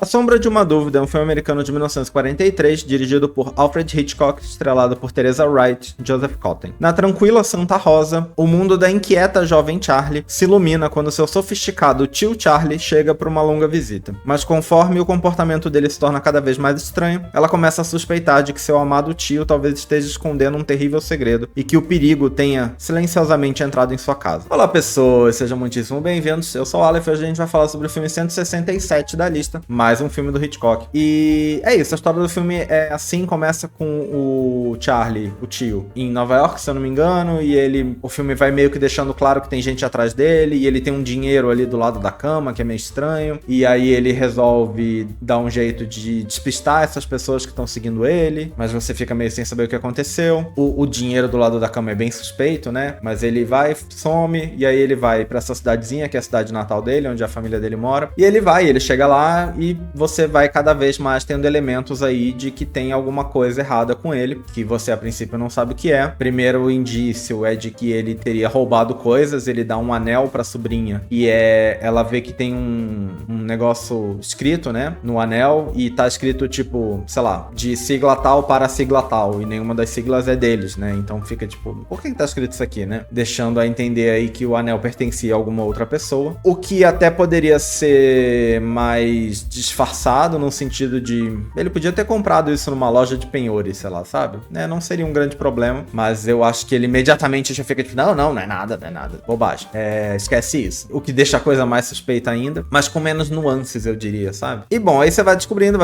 A Sombra de uma Dúvida é um filme americano de 1943, dirigido por Alfred Hitchcock, estrelado por Teresa Wright e Joseph Cotten. Na tranquila Santa Rosa, o mundo da inquieta jovem Charlie se ilumina quando seu sofisticado tio Charlie chega para uma longa visita. Mas conforme o comportamento dele se torna cada vez mais estranho, ela começa a suspeitar de que seu amado tio talvez esteja escondendo um terrível segredo e que o perigo tenha silenciosamente entrado em sua casa. Olá pessoas, sejam muitíssimo bem-vindos, eu sou o Aleph e hoje a gente vai falar sobre o filme 167 da lista, mais um filme do Hitchcock. E é isso, a história do filme é assim, começa com o Charlie, o tio, em Nova York, se eu não me engano, e o filme vai meio que deixando claro que tem gente atrás dele, e ele tem um dinheiro ali do lado da cama, que é meio estranho, e aí ele resolve dar um jeito de despistar essas pessoas que estão seguindo ele, mas você fica meio sem saber o que aconteceu. O dinheiro do lado da cama é bem suspeito, né? Mas ele vai, some, e aí ele vai pra essa cidadezinha, que é a cidade natal dele, onde a família dele mora, e ele chega lá e você vai cada vez mais tendo elementos aí de que tem alguma coisa errada com ele, que você a princípio não sabe o que é. Primeiro o indício é de que ele teria roubado coisas, ele dá um anel pra sobrinha, e ela vê que tem um negócio escrito, né, no anel, e tá escrito tipo, sei lá, de sigla tal para sigla tal, e nenhuma das siglas é deles, né, então fica tipo, por que tá escrito isso aqui, né, deixando a entender aí que o anel pertencia a alguma outra pessoa, o que até poderia ser mais disfarçado, no sentido de, ele podia ter comprado isso numa loja de penhores, sei lá, sabe, né, não seria um grande problema, mas eu acho que ele imediatamente já fica tipo, não é nada, bobagem, esquece isso, o que deixa a coisa mais suspeita ainda, mas com menos nuances, eu diria, sabe? E bom, aí você vai descobrindo,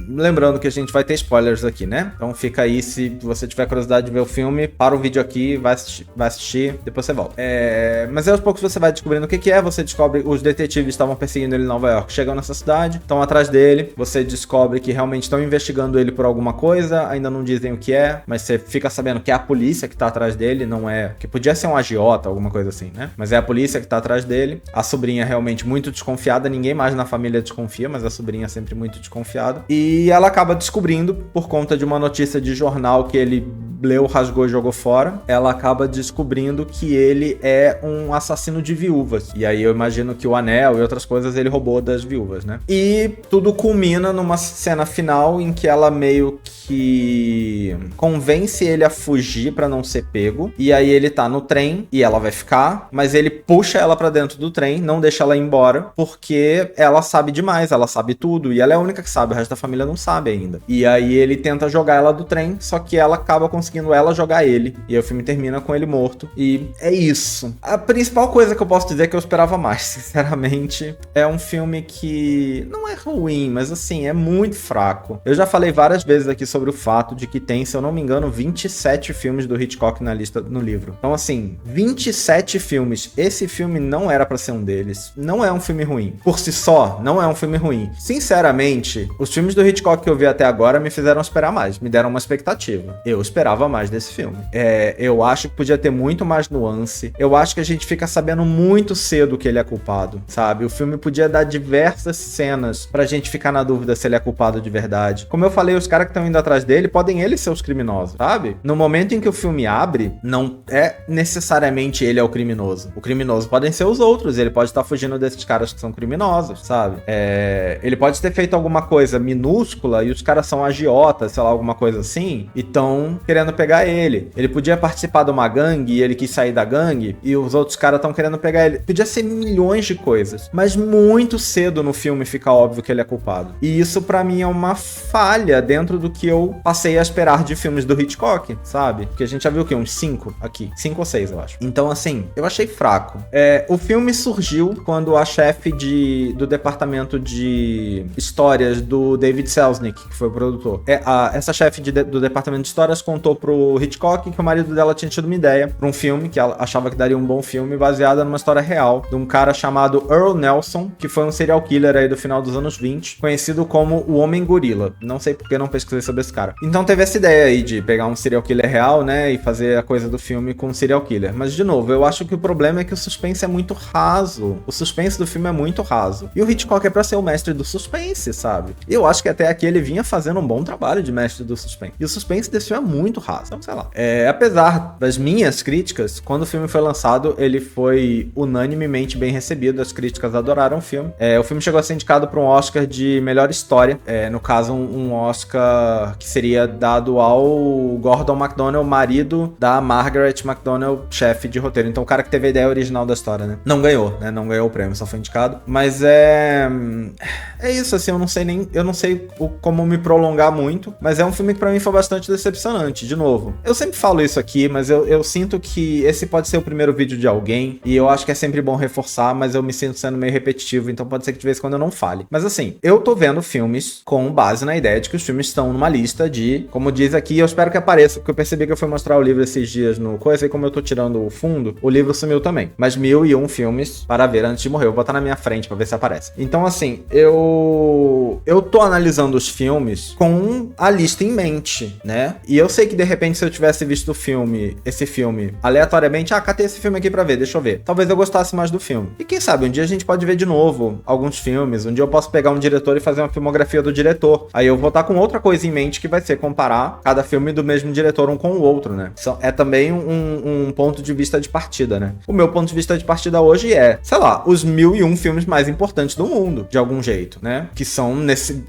lembrando que a gente vai ter spoilers aqui, né? Então fica aí, se você tiver curiosidade de ver o filme, para o vídeo aqui, vai assistir, depois você volta. Mas aí aos poucos você vai descobrindo o que é, você descobre, os detetives estavam perseguindo ele em Nova York, chegam nessa cidade, estão atrás dele, você descobre que realmente estão investigando ele por alguma coisa, ainda não dizem o que é, mas você fica sabendo que é a polícia que tá atrás dele, não é, que podia ser um agiota, alguma coisa assim, né? Mas é a polícia que tá atrás dele, a sobrinha é realmente muito desconfiada, ninguém mais na família desconfia, mas a sobrinha é sempre muito desconfiada, e ela acaba descobrindo, por conta de uma notícia de jornal que ele leu, rasgou e jogou fora, ela acaba descobrindo que ele é um assassino de viúvas. E aí eu imagino que o anel e outras coisas ele roubou das viúvas, né? E tudo culmina numa cena final em que ela meio que convence ele a fugir pra não ser pego. E aí ele tá no trem e ela vai ficar, mas ele puxa ela pra dentro do trem, não deixa ela ir embora, porque ela sabe demais, ela sabe tudo, e ela é a única que sabe, o resto da família não sabe ainda. E aí ele tenta jogar ela do trem, só que ela acaba conseguindo ela jogar ele, e aí o filme termina com ele morto, e é isso. A principal coisa que eu posso dizer é que eu esperava mais, sinceramente. É um filme que não é ruim, mas assim, é muito fraco. Eu já falei várias vezes aqui sobre o fato de que tem, se eu não me engano, 27 filmes do Hitchcock na lista no livro. Então assim, 27 filmes. Esse filme não era pra ser um deles. Não é um filme ruim. Por si só, não é um filme ruim. Sinceramente, os filmes do Hitchcock que eu vi até agora me fizeram esperar mais, me deram uma expectativa. Eu esperava mais desse filme. Eu acho que podia ter muito mais nuance. Eu acho que a gente fica sabendo muito cedo que ele é culpado, sabe? O filme podia dar diversas cenas pra gente ficar na dúvida se ele é culpado de verdade. Como eu falei, os caras que estão indo atrás dele podem eles ser os criminosos, sabe? No momento em que o filme abre, não é necessariamente ele é o criminoso. O criminoso podem ser os outros. Ele pode estar fugindo desses caras que são criminosos, sabe? Ele pode ter feito alguma coisa minúscula e os caras são agiotas, sei lá, alguma coisa assim, e estão querendo pegar ele. Ele podia participar de uma gangue e ele quis sair da gangue e os outros caras estão querendo pegar ele. Podia ser milhões de coisas, mas muito cedo no filme fica óbvio que ele é culpado. E isso pra mim é uma falha dentro do que eu passei a esperar de filmes do Hitchcock, sabe? Porque a gente já viu o quê? Uns 5 aqui. 5 ou 6, eu acho. Então, assim, eu achei fraco. O filme surgiu quando a chefe do departamento de histórias do David Selznick, que foi o produtor. Essa chefe do departamento de histórias contou pro Hitchcock que o marido dela tinha tido uma ideia pra um filme, que ela achava que daria um bom filme, baseada numa história real, de um cara chamado Earl Nelson, que foi um serial killer aí do final dos anos 20, conhecido como o Homem Gorila. Não sei porque não pesquisei sobre esse cara. Então teve essa ideia aí de pegar um serial killer real, né, e fazer a coisa do filme com um serial killer. Mas, de novo, eu acho que o problema é que o suspense é muito raso. O suspense do filme é muito raso. E o Hitchcock é pra ser o mestre do suspense, sabe? Eu acho que até aqui ele vinha fazendo um bom trabalho de mestre do suspense. E o suspense desse filme é muito raso. Então, sei lá. Apesar das minhas críticas, quando o filme foi lançado, ele foi unanimemente bem recebido. As críticas adoraram o filme. O filme chegou a ser indicado para um Oscar de melhor história. No caso, um Oscar que seria dado ao Gordon MacDonald, marido da Margaret MacDonald, chefe de roteiro. Então, o cara que teve a ideia original da história, né? Não ganhou, né? Não ganhou o prêmio, só foi indicado. Mas é isso, assim, eu não sei como me prolongar muito, mas é um filme que pra mim foi bastante decepcionante. De novo, eu sempre falo isso aqui, mas eu sinto que esse pode ser o primeiro vídeo de alguém, e eu acho que é sempre bom reforçar, mas eu me sinto sendo meio repetitivo, então pode ser que de vez em quando eu não fale. Mas assim, eu tô vendo filmes com base na ideia de que os filmes estão numa lista de, como diz aqui, eu espero que apareça, porque eu percebi que eu fui mostrar o livro esses dias no coisa, e como eu tô tirando o fundo, o livro sumiu também. Mas 1001 filmes para ver antes de morrer. Eu vou botar na minha frente pra ver se aparece. Então assim, eu tô analisando os filmes com a lista em mente, né? E eu sei que de repente se eu tivesse visto esse filme aleatoriamente, catei esse filme aqui pra ver, deixa eu ver. Talvez eu gostasse mais do filme. E quem sabe, um dia a gente pode ver de novo alguns filmes, um dia eu posso pegar um diretor e fazer uma filmografia do diretor. Aí eu vou estar com outra coisa em mente que vai ser comparar cada filme do mesmo diretor um com o outro, né? É também um ponto de vista de partida, né? O meu ponto de vista de partida hoje é, sei lá, os 1001 filmes mais importantes do mundo, de algum jeito, né? Que são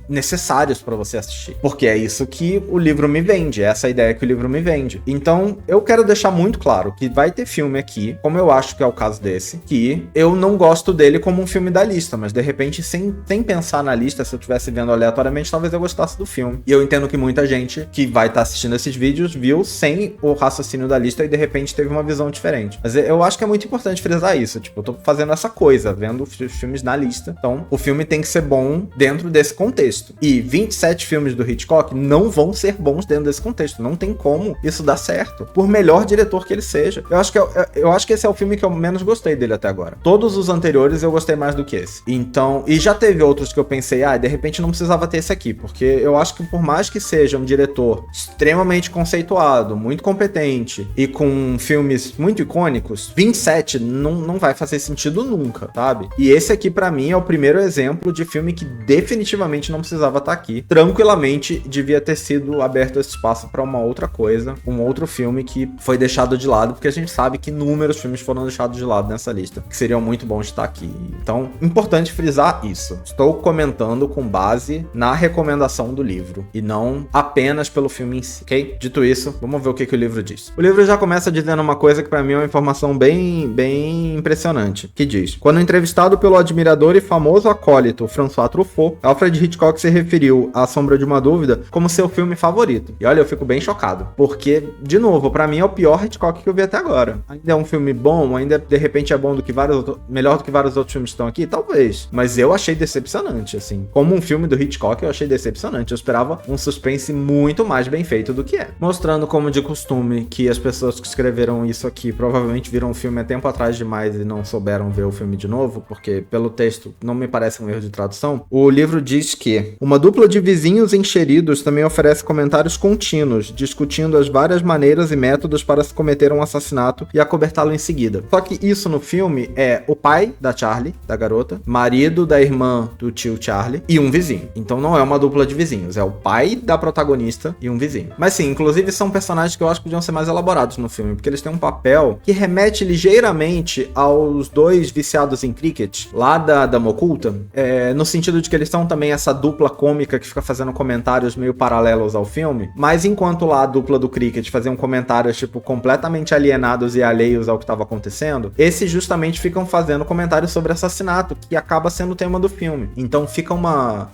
necessários pra você assistir. Porque é isso que o livro me vende, essa é a ideia que o livro me vende. Então, eu quero deixar muito claro que vai ter filme aqui, como eu acho que é o caso desse, que eu não gosto dele como um filme da lista, mas de repente, sem pensar na lista, se eu estivesse vendo aleatoriamente, talvez eu gostasse do filme. E eu entendo que muita gente que vai estar assistindo esses vídeos viu sem o raciocínio da lista e de repente teve uma visão diferente. Mas eu acho que é muito importante frisar isso, tipo, eu tô fazendo essa coisa, vendo os filmes na lista, então o filme tem que ser bom dentro desse contexto. E 27 filmes do Hitchcock não vão ser bons dentro desse contexto, não tem como isso dar certo, por melhor diretor que ele seja. Eu acho que esse é o filme que eu menos gostei dele até agora. Todos os anteriores eu gostei mais do que esse. Então, e já teve outros que eu pensei, de repente não precisava ter esse aqui, porque eu acho que por mais que seja um diretor extremamente conceituado, muito competente e com filmes muito icônicos, 27 não vai fazer sentido nunca, sabe? E esse aqui pra mim é o primeiro exemplo de filme que definitivamente não precisava estar aqui. Tranquilamente devia ter sido aberto esse espaço pra uma outra coisa, um outro filme que foi deixado de lado, porque a gente sabe que inúmeros filmes foram deixados de lado nessa lista, que seriam muito bons de estar aqui. Então, importante frisar isso. Estou comentando com base na recomendação do livro, e não apenas pelo filme em si, ok? Dito isso, vamos ver o que o livro diz. O livro já começa dizendo uma coisa que pra mim é uma informação bem impressionante, que diz: quando entrevistado pelo admirador e famoso acólito François Truffaut, Alfred Hitchcock se referiu à Sombra de uma Dúvida como seu filme favorito. E olha, eu fico bem chocado, porque, de novo, pra mim é o pior Hitchcock que eu vi até agora. Ainda é um filme bom, ainda de repente é bom do que melhor do que vários outros filmes que estão aqui, talvez, mas eu achei decepcionante, assim. Como um filme do Hitchcock, eu achei decepcionante. Eu esperava um suspense muito mais bem feito do que é. Mostrando, como de costume, que as pessoas que escreveram isso aqui provavelmente viram o filme há tempo atrás demais e não souberam ver o filme de novo, porque pelo texto não me parece um erro de tradução. O livro diz que uma dupla de vizinhos encheridos também oferece comentários contínuos, discutindo as várias maneiras e métodos para se cometer um assassinato e acobertá-lo em seguida. Só que isso no filme é o pai da Charlie, da garota, marido da irmã do tio Charlie e um vizinho. Então não é uma dupla de vizinhos, é o pai da protagonista e um vizinho. Mas sim, inclusive são personagens que eu acho que podiam ser mais elaborados no filme, porque eles têm um papel que remete ligeiramente aos dois viciados em cricket, lá da Dama Oculta, no sentido de que eles são também essa dupla cômica que fica fazendo comentários meio paralelos ao filme, mas enquanto lá a dupla do cricket faziam comentários, tipo, completamente alienados e alheios ao que estava acontecendo, esses justamente ficam fazendo comentários sobre assassinato, que acaba sendo o tema do filme. Então fica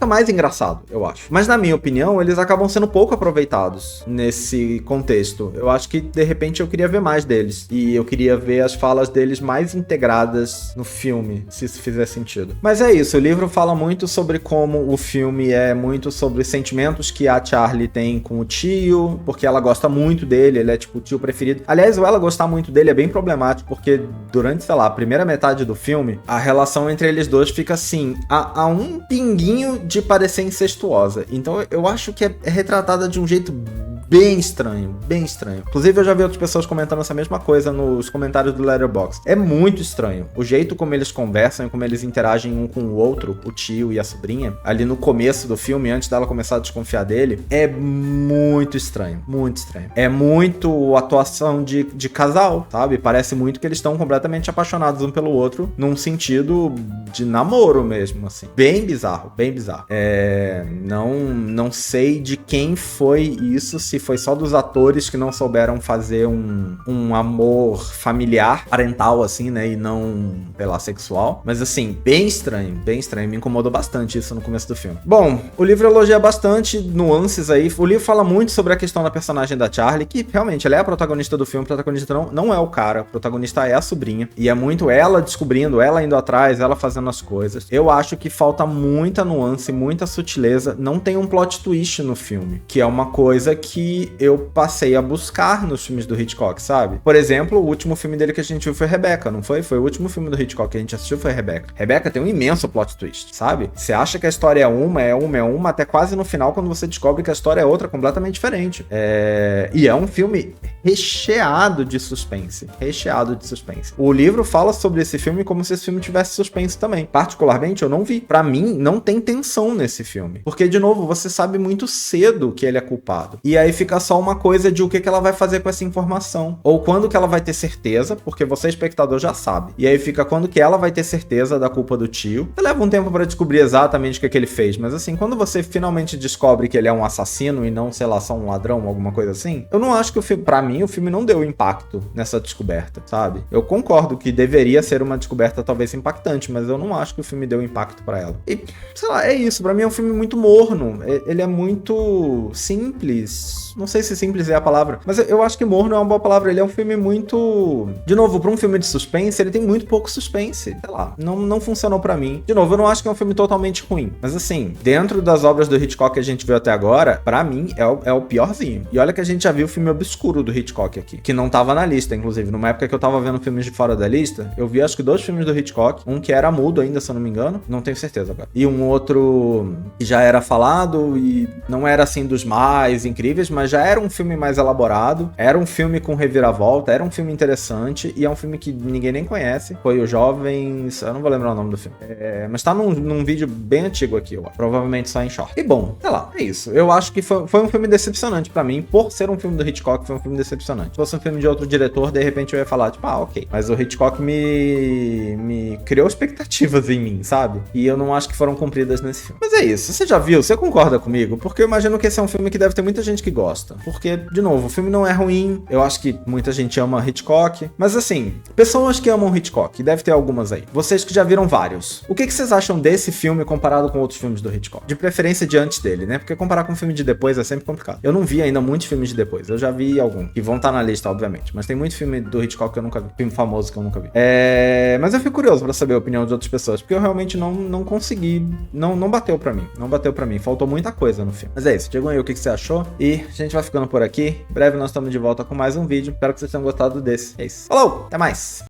mais engraçado, eu acho. Mas na minha opinião, eles acabam sendo pouco aproveitados nesse contexto. Eu acho que, de repente, eu queria ver mais deles. E eu queria ver as falas deles mais integradas no filme, se isso fizer sentido. Mas é isso, o livro fala muito sobre como o filme é muito sobre os sentimentos que a Charlie tem com o tio, porque ela gosta muito dele, ele é tipo o tio preferido. Aliás, ela gostar muito dele é bem problemático, porque durante, sei lá, a primeira metade do filme, a relação entre eles dois fica assim, a um pinguinho de parecer incestuosa. Então eu acho que é retratada de um jeito bem estranho, bem estranho. Inclusive, eu já vi outras pessoas comentando essa mesma coisa nos comentários do Letterboxd. É muito estranho. O jeito como eles conversam, como eles interagem um com o outro, o tio e a sobrinha, ali no começo do filme, antes dela começar a desconfiar dele, é muito estranho, muito estranho. É muito atuação de casal, sabe? Parece muito que eles estão completamente apaixonados um pelo outro, num sentido de namoro mesmo, assim. Bem bizarro, bem bizarro. Não sei de quem foi isso, se foi só dos atores que não souberam fazer um amor familiar, parental, assim, né? E não, sei lá, sexual. Mas, assim, bem estranho, bem estranho. Me incomodou bastante isso no começo do filme. Bom, o livro elogia bastante nuances aí. O livro fala muito sobre a questão da personagem da Charlie, que realmente ela é a protagonista do filme. O protagonista não é o cara, o protagonista é a sobrinha. E é muito ela descobrindo, ela indo atrás, ela fazendo as coisas. Eu acho que falta muita nuance, muita sutileza. Não tem um plot twist no filme, que é uma coisa que eu passei a buscar nos filmes do Hitchcock, sabe? Por exemplo, o último filme dele que a gente viu foi Rebecca, não foi? Foi o último filme do Hitchcock que a gente assistiu, foi Rebecca. Rebecca tem um imenso plot twist, sabe? Você acha que a história é uma, até quase no final, quando você descobre que a história é outra, completamente diferente. E é um filme recheado de suspense. Recheado de suspense. O livro fala sobre esse filme como se esse filme tivesse suspense também. Particularmente, eu não vi. Pra mim, não tem tensão nesse filme. Porque, de novo, você sabe muito cedo que ele é culpado. E aí fica só uma coisa de o que ela vai fazer com essa informação. Ou quando que ela vai ter certeza, porque você, espectador, já sabe. E aí fica quando que ela vai ter certeza da culpa do tio. Você leva um tempo pra descobrir exatamente o que ele fez. Mas assim, quando você finalmente descobre que ele é um assassino e não, sei lá, só um ladrão, alguma coisa assim, eu não acho que o filme, pra mim, o filme não deu impacto nessa descoberta, sabe? Eu concordo que deveria ser uma descoberta talvez impactante, mas eu não acho que o filme deu impacto pra ela. E, sei lá, é isso. Pra mim é um filme muito morno. Ele é muito simples. Não sei se simples é a palavra, mas eu acho que morno é uma boa palavra. Ele é um filme muito... De novo, pra um filme de suspense, ele tem muito pouco suspense. Sei lá, não funcionou pra mim. De novo, eu não acho que é um filme totalmente ruim, mas assim, dentro das obras do Hitchcock que a gente viu até agora, pra mim, é o piorzinho. E olha que a gente já viu o filme obscuro do Hitchcock aqui, que não tava na lista, inclusive. Numa época que eu tava vendo filmes de fora da lista, eu vi acho que 2 filmes do Hitchcock, um que era mudo ainda, se eu não me engano, não tenho certeza agora, e um outro que já era falado e não era assim dos mais incríveis, mas já era um filme mais elaborado, era um filme com reviravolta, era um filme interessante, e é um filme que ninguém nem conhece, foi o Jovens... eu não vou lembrar o nome do filme, mas tá num vídeo bem antigo aqui, eu acho. Provavelmente só em short. E bom, sei lá, é isso. Eu acho que foi um filme decepcionante pra mim, por ser um filme do Hitchcock, foi um filme decepcionante. Se fosse um filme de outro diretor, de repente eu ia falar, tipo, ok. Mas o Hitchcock me criou expectativas em mim, sabe? E eu não acho que foram cumpridas nesse filme. Mas é isso. Você já viu? Você concorda comigo? Porque eu imagino que esse é um filme que deve ter muita gente que gosta. Porque, de novo, o filme não é ruim. Eu acho que muita gente ama Hitchcock. Mas assim, pessoas que amam Hitchcock, deve ter algumas aí. Vocês que já viram vários. O que vocês acham desse filme comparado com outros filmes do Hitchcock? De preferência de antes dele, né? Porque comparar com um filme de depois é sempre complicado. Eu não vi ainda muitos filmes de depois. Eu já vi alguns. Que vão estar na lista, obviamente. Mas tem muito filme do Hitchcock que eu nunca vi. Filme famoso que eu nunca vi. Mas eu fico curioso pra saber a opinião de outras pessoas. Porque eu realmente não consegui. Não bateu pra mim. Não bateu pra mim. Faltou muita coisa no filme. Mas é isso. Digam aí o que você achou. E a gente vai ficando por aqui. Em breve nós estamos de volta com mais um vídeo. Espero que vocês tenham gostado desse. É isso. Falou! Até mais!